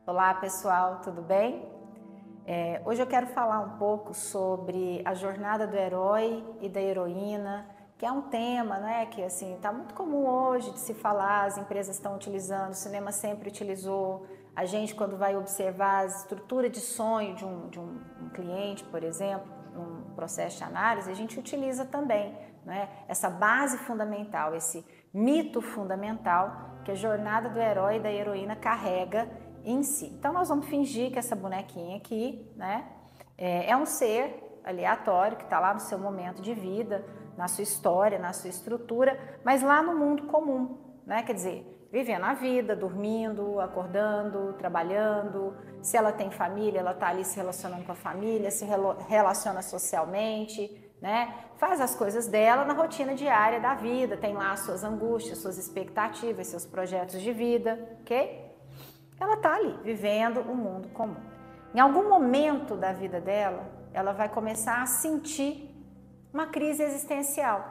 Olá pessoal, tudo bem? Hoje eu quero falar um pouco sobre a jornada do herói e da heroína, que é um tema, né, que assim está muito comum hoje de se falar. As empresas estão utilizando, o cinema sempre utilizou. A gente, quando vai observar a estrutura de sonho de um cliente, por exemplo, num processo de análise, a gente utiliza também, né, essa base fundamental, esse mito fundamental que a jornada do herói e da heroína carrega em si. Então nós vamos fingir que essa bonequinha aqui, né, é um ser aleatório que está lá no seu momento de vida, na sua história, na sua estrutura, mas lá no mundo comum, né? Quer dizer, vivendo a vida, dormindo, acordando, trabalhando. Se ela tem família, ela está ali se relacionando com a família, se relaciona socialmente, né? Faz as coisas dela na rotina diária da vida, tem lá as suas angústias, suas expectativas, seus projetos de vida, ok? Ela está ali, vivendo o mundo comum. Em algum momento da vida dela, ela vai começar a sentir uma crise existencial.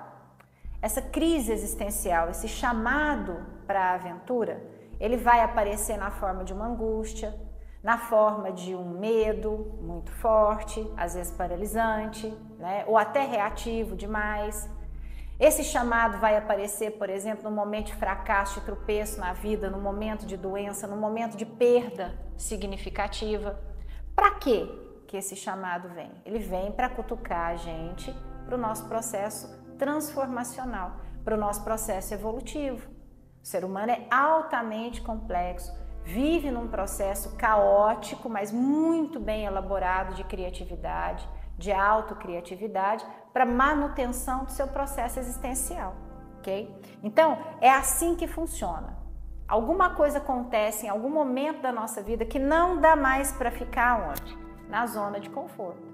Essa crise existencial, esse chamado para a aventura, ele vai aparecer na forma de uma angústia, na forma de um medo muito forte, às vezes paralisante, né? Ou até reativo demais. Esse chamado vai aparecer, por exemplo, no momento de fracasso, de tropeço na vida, no momento de doença, no momento de perda significativa. Para quê que esse chamado vem? Ele vem para cutucar a gente para o nosso processo transformacional, para o nosso processo evolutivo. O ser humano é altamente complexo, vive num processo caótico, mas muito bem elaborado de criatividade, de autocriatividade, para manutenção do seu processo existencial, ok? Então, é assim que funciona. Alguma coisa acontece em algum momento da nossa vida que não dá mais para ficar onde? Na zona de conforto.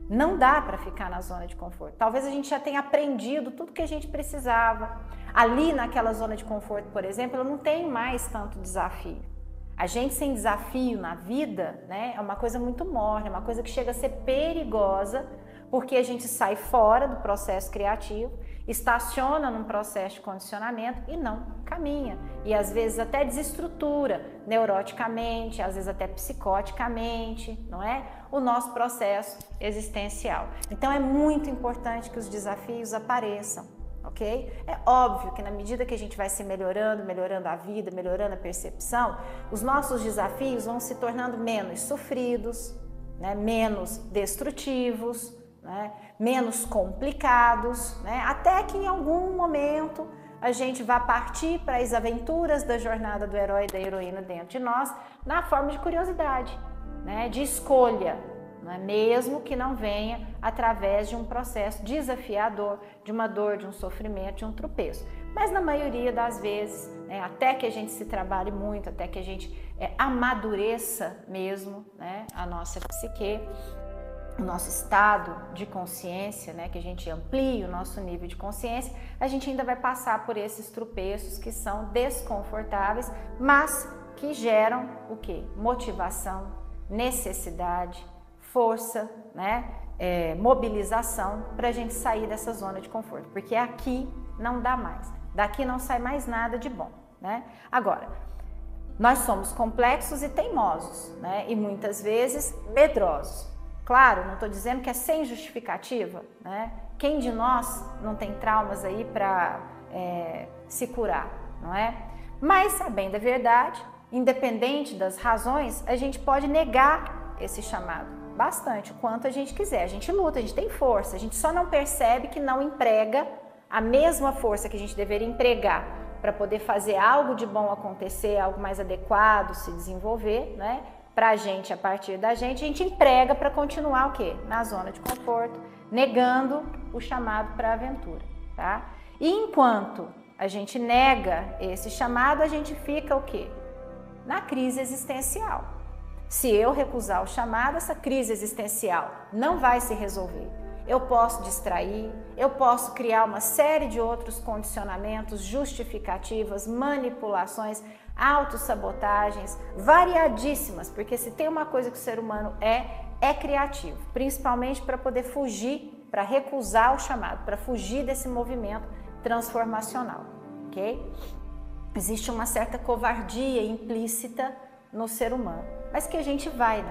Não dá para ficar na zona de conforto. Talvez a gente já tenha aprendido tudo que a gente precisava. Ali naquela zona de conforto, por exemplo, eu não tenho mais tanto desafio. A gente sem desafio na vida, né, é uma coisa muito morna, é uma coisa que chega a ser perigosa, porque a gente sai fora do processo criativo, estaciona num processo de condicionamento e não caminha. E às vezes até desestrutura neuroticamente, às vezes até psicoticamente, não é? O nosso processo existencial. Então é muito importante que os desafios apareçam. Ok? É óbvio que na medida que a gente vai se melhorando a vida, melhorando a percepção, os nossos desafios vão se tornando menos sofridos, né? Menos destrutivos, né? Menos complicados, né? Até que em algum momento a gente vai partir para as aventuras da jornada do herói e da heroína dentro de nós, na forma de curiosidade, né? De escolha. Mesmo que não venha através de um processo desafiador, de uma dor, de um sofrimento, de um tropeço. Mas na maioria das vezes, né, até que a gente se trabalhe muito, até que a gente amadureça mesmo, né, a nossa psique, o nosso estado de consciência, né, que a gente amplie o nosso nível de consciência, a gente ainda vai passar por esses tropeços que são desconfortáveis, mas que geram o quê? Motivação, necessidade, força, né? Mobilização para a gente sair dessa zona de conforto, porque aqui não dá mais, daqui não sai mais nada de bom, né? Agora, nós somos complexos e teimosos, né? E muitas vezes medrosos. Claro, não estou dizendo que é sem justificativa, né? Quem de nós não tem traumas aí para se curar, não é? Mas, a bem da verdade, independente das razões, a gente pode negar esse chamado bastante, o quanto a gente quiser. A gente luta, a gente tem força, a gente só não percebe que não emprega a mesma força que a gente deveria empregar para poder fazer algo de bom acontecer, algo mais adequado, se desenvolver, né? Para a gente, a partir da gente, a gente emprega para continuar o quê? Na zona de conforto, negando o chamado para a aventura, tá? E enquanto a gente nega esse chamado, a gente fica o quê? Na crise existencial. Se eu recusar o chamado, essa crise existencial não vai se resolver. Eu posso distrair, eu posso criar uma série de outros condicionamentos, justificativas, manipulações, autossabotagens, variadíssimas, porque se tem uma coisa que o ser humano é criativo, principalmente para poder fugir, para recusar o chamado, para fugir desse movimento transformacional, ok? Existe uma certa covardia implícita no ser humano, mas que a gente vai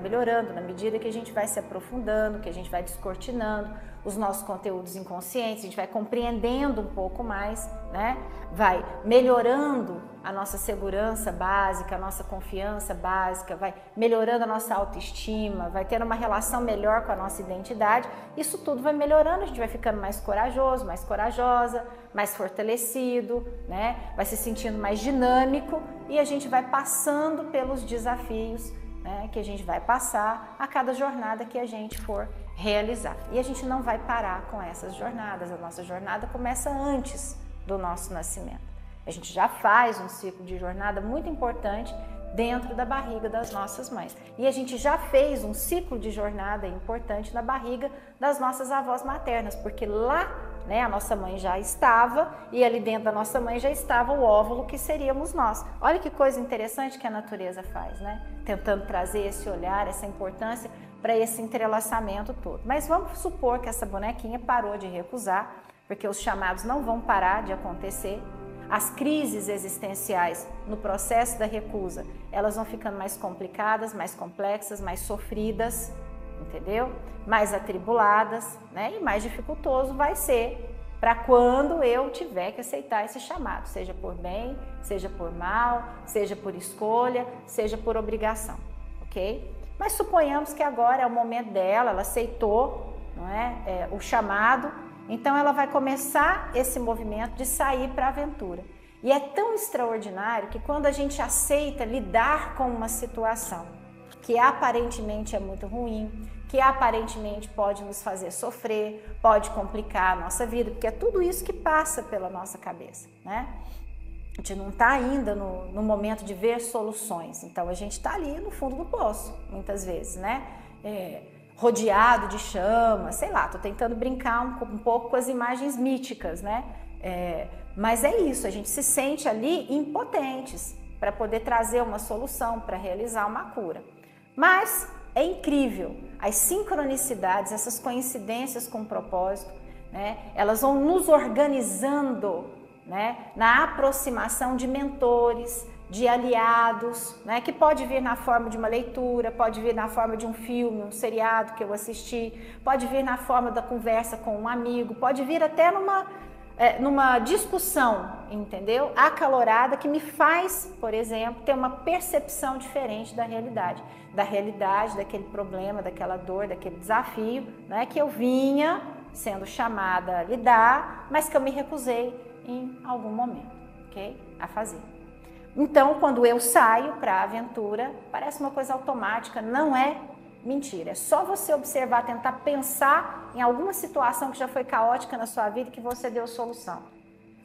melhorando, na medida que a gente vai se aprofundando, que a gente vai descortinando os nossos conteúdos inconscientes, a gente vai compreendendo um pouco mais, né? Vai melhorando a nossa segurança básica, a nossa confiança básica, vai melhorando a nossa autoestima, vai tendo uma relação melhor com a nossa identidade. Isso tudo vai melhorando, a gente vai ficando mais corajoso, mais corajosa, mais fortalecido, né? Vai se sentindo mais dinâmico e a gente vai passando pelos desafios, né, que a gente vai passar a cada jornada que a gente for realizar. E a gente não vai parar com essas jornadas, a nossa jornada começa antes do nosso nascimento. A gente já faz um ciclo de jornada muito importante dentro da barriga das nossas mães. E a gente já fez um ciclo de jornada importante na barriga das nossas avós maternas, porque lá, né, a nossa mãe já estava e ali dentro da nossa mãe já estava o óvulo que seríamos nós. Olha que coisa interessante que a natureza faz, né? Tentando trazer esse olhar, essa importância para esse entrelaçamento todo. Mas vamos supor que essa bonequinha parou de recusar, porque os chamados não vão parar de acontecer. As crises existenciais no processo da recusa, elas vão ficando mais complicadas, mais complexas, mais sofridas, entendeu? Mais atribuladas, né? E mais dificultoso vai ser para quando eu tiver que aceitar esse chamado, seja por bem, seja por mal, seja por escolha, seja por obrigação, ok? Mas suponhamos que agora é o momento dela, ela aceitou, não é, o chamado, então ela vai começar esse movimento de sair para a aventura. E é tão extraordinário que quando a gente aceita lidar com uma situação que aparentemente é muito ruim, que aparentemente pode nos fazer sofrer, pode complicar a nossa vida, porque é tudo isso que passa pela nossa cabeça, né? A gente não está ainda no momento de ver soluções, então a gente está ali no fundo do poço, muitas vezes, né? Rodeado de chama, sei lá, tô tentando brincar um pouco com as imagens míticas, né? Mas é isso, a gente se sente ali impotentes para poder trazer uma solução, para realizar uma cura. Mas é incrível, as sincronicidades, essas coincidências com propósito, né? Elas vão nos organizando, né? Na aproximação de mentores, de aliados, né, que pode vir na forma de uma leitura, pode vir na forma de um filme, um seriado que eu assisti, pode vir na forma da conversa com um amigo, pode vir até numa discussão, entendeu? Acalorada, que me faz, por exemplo, ter uma percepção diferente da realidade, daquele problema, daquela dor, daquele desafio, né, que eu vinha sendo chamada a lidar, mas que eu me recusei em algum momento, ok? A fazer. Então, quando eu saio para a aventura, parece uma coisa automática, não é mentira. É só você observar, tentar pensar em alguma situação que já foi caótica na sua vida e que você deu solução.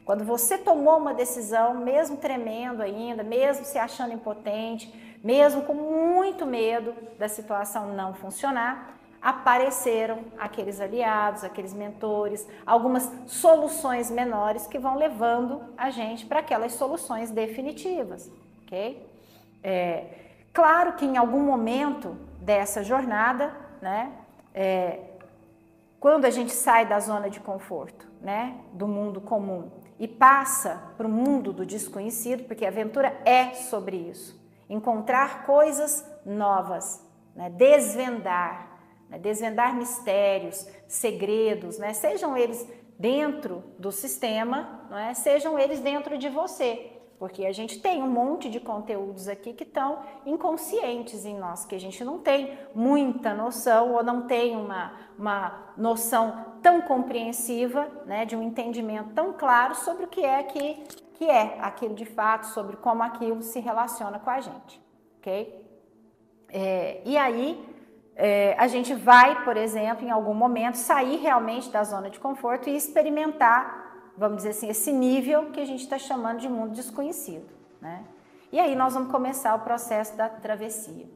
Quando você tomou uma decisão, mesmo tremendo ainda, mesmo se achando impotente, mesmo com muito medo da situação não funcionar, apareceram aqueles aliados, aqueles mentores, algumas soluções menores que vão levando a gente para aquelas soluções definitivas, ok? Claro que em algum momento dessa jornada, né, quando a gente sai da zona de conforto, né, do mundo comum e passa para o mundo do desconhecido, porque a aventura é sobre isso, encontrar coisas novas, né, desvendar mistérios, segredos, né? Sejam eles dentro do sistema, não é? Sejam eles dentro de você, porque a gente tem um monte de conteúdos aqui que estão inconscientes em nós, que a gente não tem muita noção ou não tem uma noção tão compreensiva, né? De um entendimento tão claro sobre o que é aquilo de fato, sobre como aquilo se relaciona com a gente, ok? E aí a gente vai, por exemplo, em algum momento, sair realmente da zona de conforto e experimentar, vamos dizer assim, esse nível que a gente está chamando de mundo desconhecido, né? E aí nós vamos começar o processo da travessia.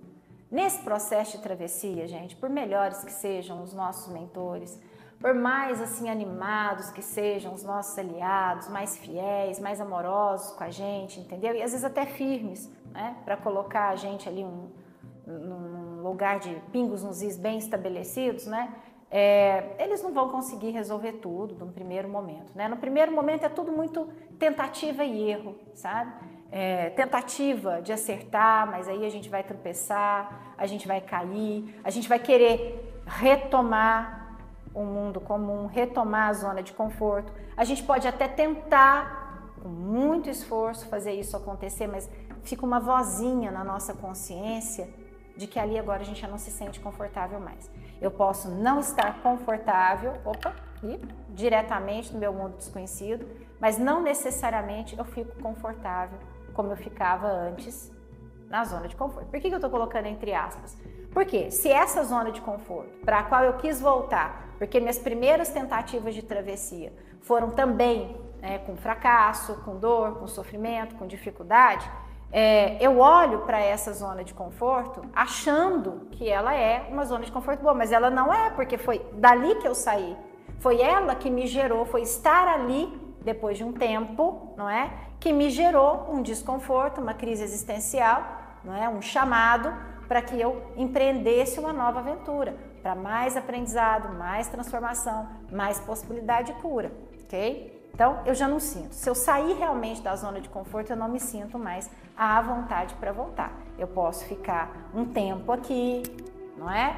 Nesse processo de travessia, gente, por melhores que sejam os nossos mentores, por mais assim animados que sejam os nossos aliados, mais fiéis, mais amorosos com a gente, entendeu? E às vezes até firmes, né? Para colocar a gente ali num lugar de pingos nos is bem estabelecidos, né? Eles não vão conseguir resolver tudo no primeiro momento, né? No primeiro momento é tudo muito tentativa e erro, sabe? tentativa de acertar, mas aí a gente vai tropeçar, a gente vai cair, a gente vai querer retomar o mundo comum, retomar a zona de conforto. A gente pode até tentar, com muito esforço, fazer isso acontecer, mas fica uma vozinha na nossa consciência de que ali agora a gente já não se sente confortável mais. Eu posso não estar confortável, diretamente no meu mundo desconhecido, mas não necessariamente eu fico confortável como eu ficava antes na zona de conforto. Por que eu estou colocando entre aspas? Porque se essa zona de conforto, para a qual eu quis voltar, porque minhas primeiras tentativas de travessia foram também com fracasso, com dor, com sofrimento, com dificuldade, eu olho para essa zona de conforto achando que ela é uma zona de conforto boa, mas ela não é, porque foi dali que eu saí. Foi ela que me gerou, foi estar ali depois de um tempo, não é? Que me gerou um desconforto, uma crise existencial, não é? Um chamado para que eu empreendesse uma nova aventura, para mais aprendizado, mais transformação, mais possibilidade de cura, ok? Então, eu já não sinto. Se eu sair realmente da zona de conforto, eu não me sinto mais à vontade para voltar. Eu posso ficar um tempo aqui, não é?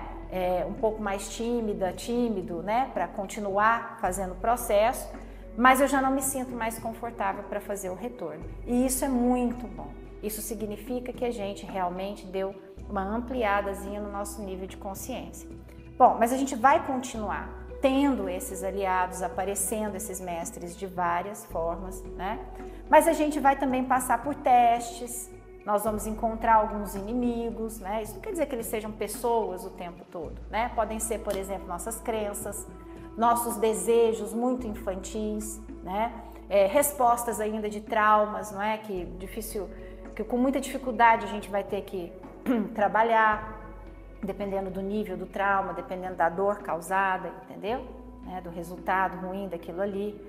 Um pouco mais tímido, né? Para continuar fazendo o processo, mas eu já não me sinto mais confortável para fazer o retorno. E isso é muito bom. Isso significa que a gente realmente deu uma ampliadazinha no nosso nível de consciência. Bom, mas a gente vai continuar tendo esses aliados, aparecendo esses mestres de várias formas, né? Mas a gente vai também passar por testes, nós vamos encontrar alguns inimigos, né? Isso não quer dizer que eles sejam pessoas o tempo todo, né? Podem ser, por exemplo, nossas crenças, nossos desejos muito infantis, né? Respostas ainda de traumas, não é? Que com muita dificuldade a gente vai ter que trabalhar, dependendo do nível do trauma, dependendo da dor causada, entendeu? Do resultado ruim daquilo ali.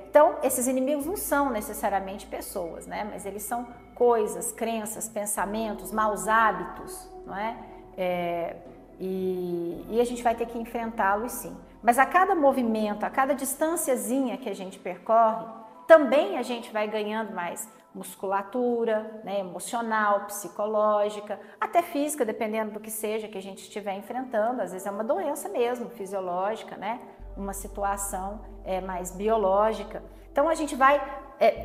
Então, esses inimigos não são necessariamente pessoas, né? Mas eles são coisas, crenças, pensamentos, maus hábitos, não é? E a gente vai ter que enfrentá-los sim. Mas a cada movimento, a cada distânciazinha que a gente percorre, também a gente vai ganhando mais musculatura, né, emocional, psicológica, até física, dependendo do que seja que a gente estiver enfrentando. Às vezes é uma doença mesmo, fisiológica, né, uma situação mais biológica. Então a gente vai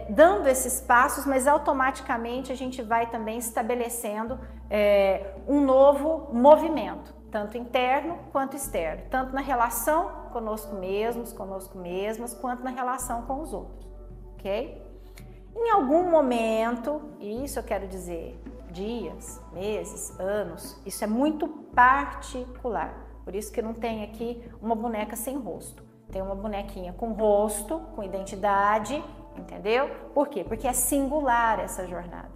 dando esses passos, mas automaticamente a gente vai também estabelecendo um novo movimento, tanto interno quanto externo, tanto na relação conosco mesmos, conosco mesmas, quanto na relação com os outros, ok? Em algum momento, e isso eu quero dizer dias, meses, anos, isso é muito particular. Por isso que não tem aqui uma boneca sem rosto. Tem uma bonequinha com rosto, com identidade, entendeu? Por quê? Porque é singular essa jornada.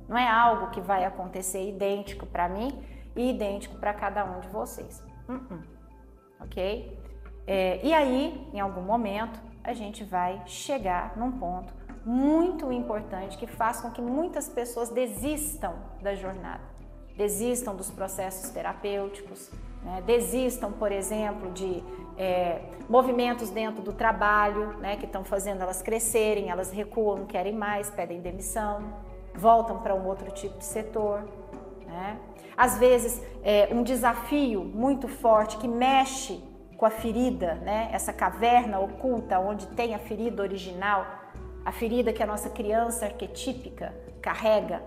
Não é algo que vai acontecer idêntico para mim e idêntico para cada um de vocês. Ok? E aí, em algum momento, a gente vai chegar num ponto muito importante que faz com que muitas pessoas desistam da jornada, desistam dos processos terapêuticos, né? Desistam, por exemplo, de movimentos dentro do trabalho, né? Que estão fazendo elas crescerem, elas recuam, não querem mais, pedem demissão, voltam para um outro tipo de setor, né? Às vezes, um desafio muito forte que mexe com a ferida, né? Essa caverna oculta onde tem a ferida original, a ferida que a nossa criança arquetípica carrega,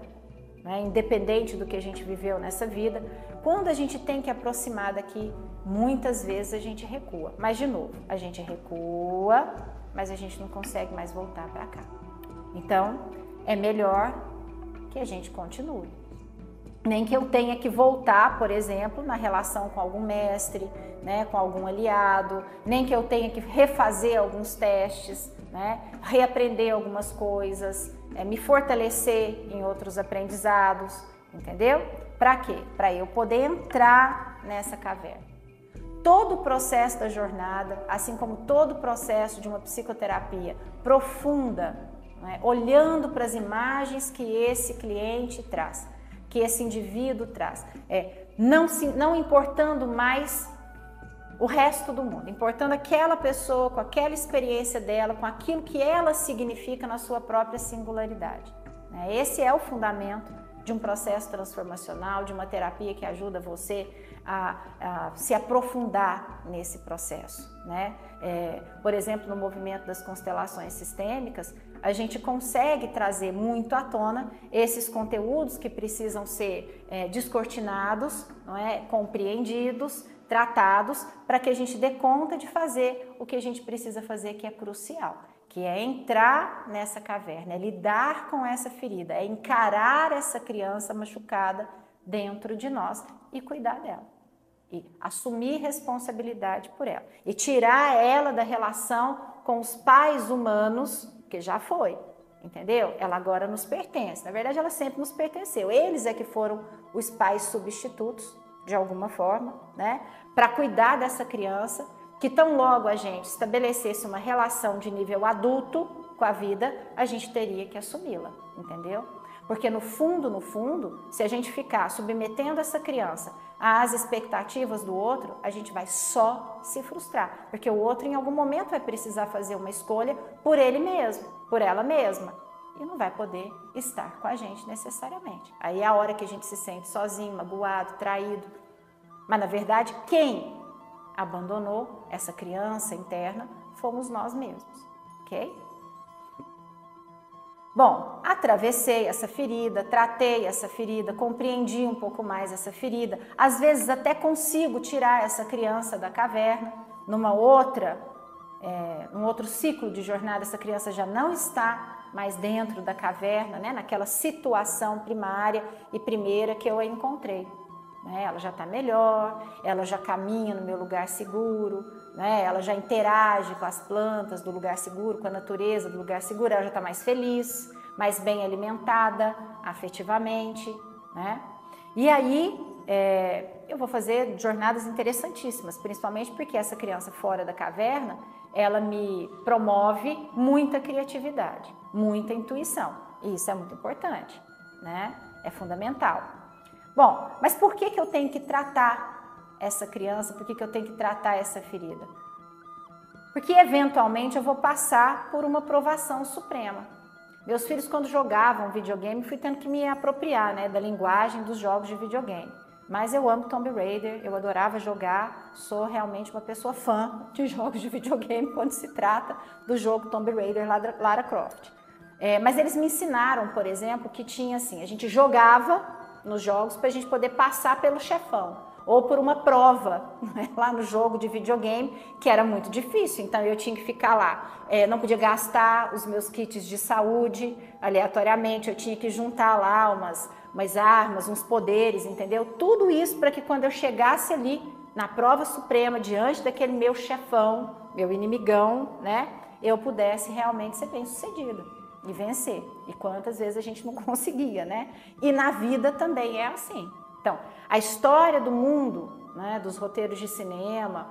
né? Independente do que a gente viveu nessa vida. Quando a gente tem que aproximar daqui, muitas vezes a gente recua. Mas, de novo, a gente recua, mas a gente não consegue mais voltar para cá. Então, é melhor que a gente continue. Nem que eu tenha que voltar, por exemplo, na relação com algum mestre, né, com algum aliado, nem que eu tenha que refazer alguns testes, né, reaprender algumas coisas, me fortalecer em outros aprendizados, entendeu? Para quê? Para eu poder entrar nessa caverna. Todo o processo da jornada, assim como todo o processo de uma psicoterapia profunda, né, olhando para as imagens que esse cliente traz, que esse indivíduo traz, não importando mais o resto do mundo, importando aquela pessoa com aquela experiência dela, com aquilo que ela significa na sua própria singularidade. né? Esse é o fundamento de um processo transformacional, de uma terapia que ajuda você a se aprofundar nesse processo, né? Por exemplo, no movimento das constelações sistêmicas, a gente consegue trazer muito à tona esses conteúdos que precisam ser descortinados, não é? Compreendidos, tratados, para que a gente dê conta de fazer o que a gente precisa fazer, que é crucial, que é entrar nessa caverna, é lidar com essa ferida, é encarar essa criança machucada dentro de nós e cuidar dela. E assumir responsabilidade por ela. E tirar ela da relação com os pais humanos, que já foi, entendeu? Ela agora nos pertence. Na verdade, ela sempre nos pertenceu. Eles é que foram os pais substitutos, de alguma forma, né? Para cuidar dessa criança, que tão logo a gente estabelecesse uma relação de nível adulto com a vida, a gente teria que assumi-la, entendeu? Porque no fundo, se a gente ficar submetendo essa criança às expectativas do outro, a gente vai só se frustrar, porque o outro em algum momento vai precisar fazer uma escolha por ele mesmo, por ela mesma, e não vai poder estar com a gente necessariamente. Aí é a hora que a gente se sente sozinho, magoado, traído. Mas na verdade, quem abandonou essa criança interna fomos nós mesmos, ok? Bom, atravessei essa ferida, tratei essa ferida, compreendi um pouco mais essa ferida. Às vezes até consigo tirar essa criança da caverna. Num outro ciclo de jornada, essa criança já não está mais dentro da caverna, né? Naquela situação primária e primeira que eu a encontrei. Ela já está melhor, ela já caminha no meu lugar seguro, né? Ela já interage com as plantas do lugar seguro, com a natureza do lugar seguro, ela já está mais feliz, mais bem alimentada afetivamente, né? E aí eu vou fazer jornadas interessantíssimas, principalmente porque essa criança fora da caverna, ela me promove muita criatividade, muita intuição, e isso é muito importante, né? É fundamental. Bom, mas por que eu tenho que tratar essa criança? Por que eu tenho que tratar essa ferida? Porque eventualmente eu vou passar por uma provação suprema. Meus filhos, quando jogavam videogame, fui tendo que me apropriar, né, da linguagem dos jogos de videogame. Mas eu amo Tomb Raider, eu adorava jogar, sou realmente uma pessoa fã de jogos de videogame quando se trata do jogo Tomb Raider Lara Croft. Mas eles me ensinaram, por exemplo, que tinha assim, a gente jogava nos jogos para a gente poder passar pelo chefão ou por uma prova, né, lá no jogo de videogame, que era muito difícil, então eu tinha que ficar lá, não podia gastar os meus kits de saúde aleatoriamente, eu tinha que juntar lá umas armas, uns poderes, entendeu? Tudo isso para que quando eu chegasse ali na prova suprema, diante daquele meu chefão, meu inimigão, né, eu pudesse realmente ser bem-sucedida e vencer. E quantas vezes a gente não conseguia, né? E na vida também é assim. Então, a história do mundo, né, dos roteiros de cinema,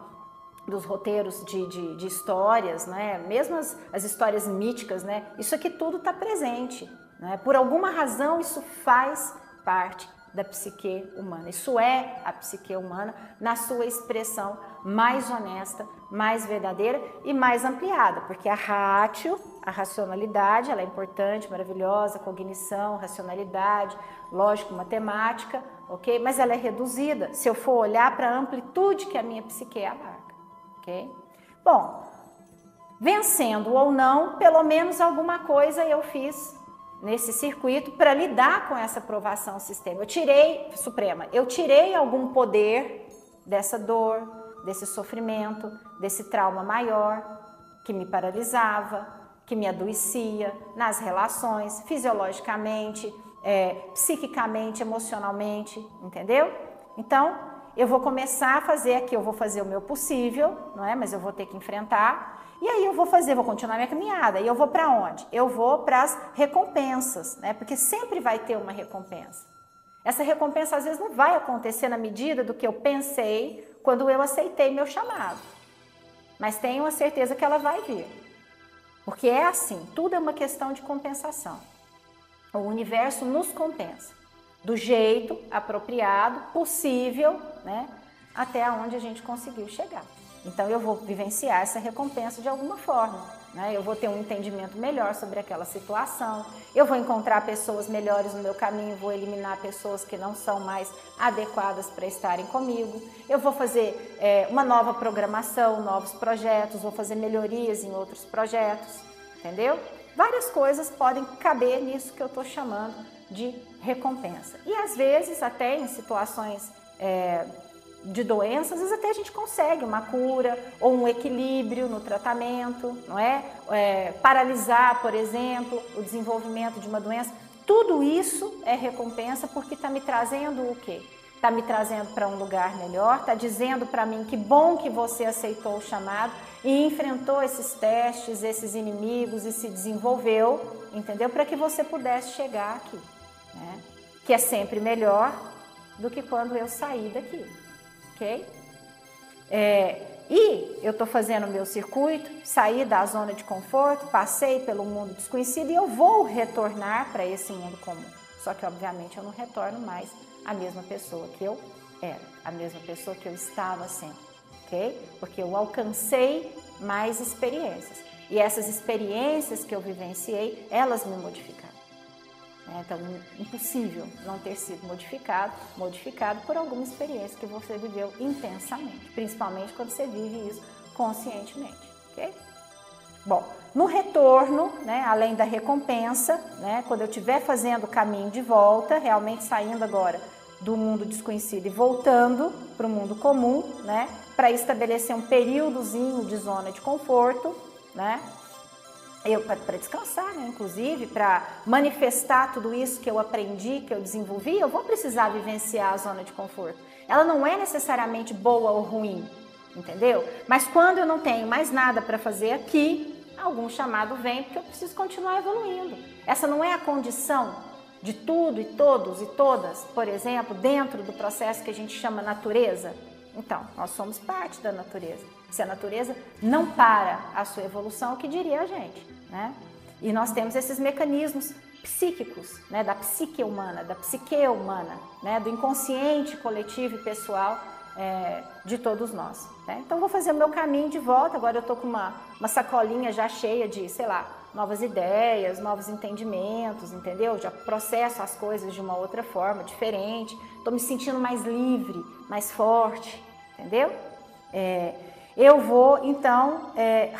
dos roteiros de histórias, né, mesmo as histórias míticas, né, isso aqui tudo está presente, né? Por alguma razão isso faz parte da psique humana. Isso é a psique humana na sua expressão mais honesta, mais verdadeira e mais ampliada, porque a ratio, a racionalidade, ela é importante, maravilhosa, cognição, racionalidade, lógico, matemática, ok? Mas ela é reduzida se eu for olhar para a amplitude que a minha psique abarca, ok? Bom, vencendo ou não, pelo menos alguma coisa eu fiz nesse circuito para lidar com essa provação sistêmica. Eu tirei algum poder dessa dor, desse sofrimento, desse trauma maior que me paralisava, que me adoecia nas relações, fisiologicamente, psiquicamente, emocionalmente, entendeu? Então, eu vou começar a fazer aqui, eu vou fazer o meu possível, não é? Mas eu vou ter que enfrentar. E aí eu vou continuar minha caminhada. E eu vou para onde? Eu vou para as recompensas, né? Porque sempre vai ter uma recompensa. Essa recompensa às vezes não vai acontecer na medida do que eu pensei quando eu aceitei meu chamado. Mas tenho a certeza que ela vai vir. Porque é assim, tudo é uma questão de compensação. O universo nos compensa do jeito apropriado, possível, né? Até onde a gente conseguiu chegar. Então eu vou vivenciar essa recompensa de alguma forma. né? Eu vou ter um entendimento melhor sobre aquela situação, eu vou encontrar pessoas melhores no meu caminho, vou eliminar pessoas que não são mais adequadas para estarem comigo, eu vou fazer uma nova programação, novos projetos, vou fazer melhorias em outros projetos, entendeu? Várias coisas podem caber nisso que eu estou chamando de recompensa. E às vezes, até em situações de doenças, às vezes até a gente consegue uma cura ou um equilíbrio no tratamento, não é? Paralisar, por exemplo, o desenvolvimento de uma doença. Tudo isso é recompensa porque está me trazendo o quê? Está me trazendo para um lugar melhor, está dizendo para mim que bom que você aceitou o chamado e enfrentou esses testes, esses inimigos e se desenvolveu, entendeu? Para que você pudesse chegar aqui, né? Que é sempre melhor do que quando eu saí daqui, ok? E eu estou fazendo o meu circuito, saí da zona de conforto, passei pelo mundo desconhecido e eu vou retornar para esse mundo comum. Só que, obviamente, eu não retorno mais a mesma pessoa que eu era, a mesma pessoa que eu estava sempre, ok? Porque eu alcancei mais experiências. E essas experiências que eu vivenciei, elas me modificaram. Então, impossível não ter sido modificado por alguma experiência que você viveu intensamente, principalmente quando você vive isso conscientemente, ok? Bom, no retorno, né, além da recompensa, né, quando eu estiver fazendo o caminho de volta, realmente saindo agora do mundo desconhecido e voltando para o mundo comum, né, para estabelecer um períodozinho de zona de conforto, né, para descansar, né, inclusive, para manifestar tudo isso que eu aprendi, que eu desenvolvi, eu vou precisar vivenciar a zona de conforto. Ela não é necessariamente boa ou ruim, entendeu? Mas quando eu não tenho mais nada para fazer aqui, algum chamado vem porque eu preciso continuar evoluindo. Essa não é a condição de tudo e todos e todas, por exemplo, dentro do processo que a gente chama natureza. Então, nós somos parte da natureza. Se a natureza não para a sua evolução, o que diria a gente, né? E nós temos esses mecanismos psíquicos, né, da psique humana, né, do inconsciente coletivo e pessoal de todos nós, né? Então, vou fazer o meu caminho de volta. Agora eu estou com uma sacolinha já cheia de, sei lá, novas ideias, novos entendimentos, entendeu? Já processo as coisas de uma outra forma, diferente. Estou me sentindo mais livre, mais forte, entendeu? Eu vou, então,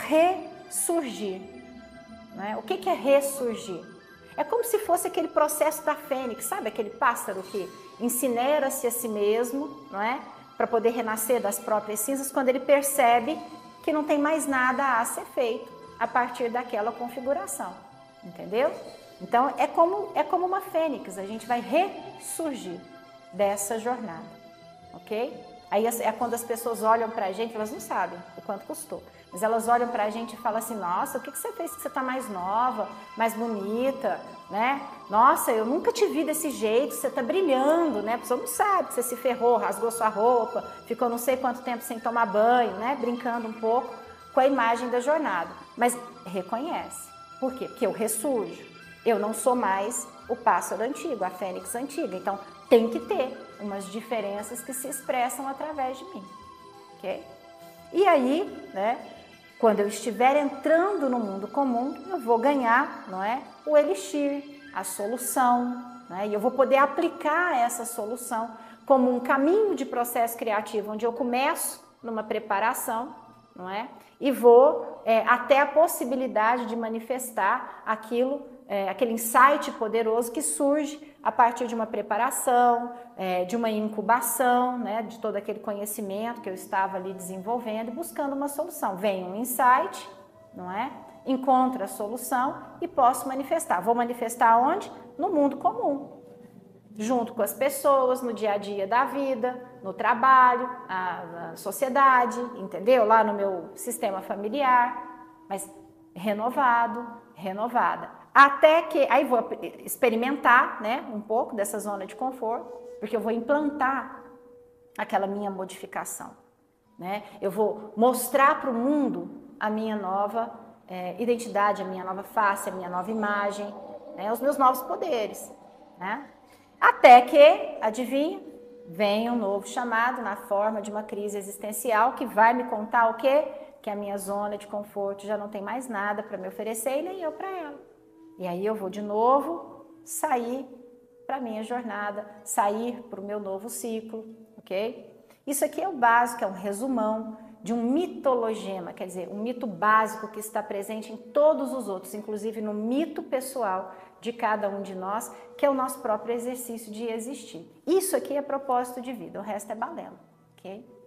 ressurgir. Né? O que é ressurgir? É como se fosse aquele processo da fênix, sabe? Aquele pássaro que incinera-se a si mesmo, não é? Para poder renascer das próprias cinzas, quando ele percebe que não tem mais nada a ser feito a partir daquela configuração, entendeu? Então, é como uma fênix, a gente vai ressurgir dessa jornada, ok? Aí é quando as pessoas olham pra gente, elas não sabem o quanto custou, mas elas olham pra gente e falam assim, nossa, o que você fez que você tá mais nova, mais bonita, né? Nossa, eu nunca te vi desse jeito, você tá brilhando, né? A pessoa não sabe que você se ferrou, rasgou sua roupa, ficou não sei quanto tempo sem tomar banho, né? Brincando um pouco com a imagem da jornada, mas reconhece. Por quê? Porque eu ressurjo, eu não sou mais o pássaro antigo, a fênix antiga, então tem que ter umas diferenças que se expressam através de mim, ok? E aí, né, quando eu estiver entrando no mundo comum, eu vou ganhar, não é, o elixir, a solução, né, e eu vou poder aplicar essa solução como um caminho de processo criativo, onde eu começo numa preparação, não é, e vou até a possibilidade de manifestar aquilo, aquele insight poderoso que surge a partir de uma preparação, de uma incubação, né, de todo aquele conhecimento que eu estava ali desenvolvendo e buscando uma solução. Vem um insight, não é? Encontro a solução e posso manifestar. Vou manifestar onde? No mundo comum, junto com as pessoas, no dia a dia da vida, no trabalho, na sociedade, entendeu? Lá no meu sistema familiar, mas renovada. Até que, aí vou experimentar, né, um pouco dessa zona de conforto, porque eu vou implantar aquela minha modificação, né? Eu vou mostrar para o mundo a minha nova identidade, a minha nova face, a minha nova imagem, né, os meus novos poderes, né? Até que, adivinha, vem um novo chamado na forma de uma crise existencial que vai me contar o quê? que a minha zona de conforto já não tem mais nada para me oferecer e nem eu para ela. E aí eu vou de novo sair para a minha jornada, sair para o meu novo ciclo, ok? Isso aqui é o básico, é um resumão de um mitologema, quer dizer, um mito básico que está presente em todos os outros, inclusive no mito pessoal de cada um de nós, que é o nosso próprio exercício de existir. Isso aqui é propósito de vida, o resto é balela, ok?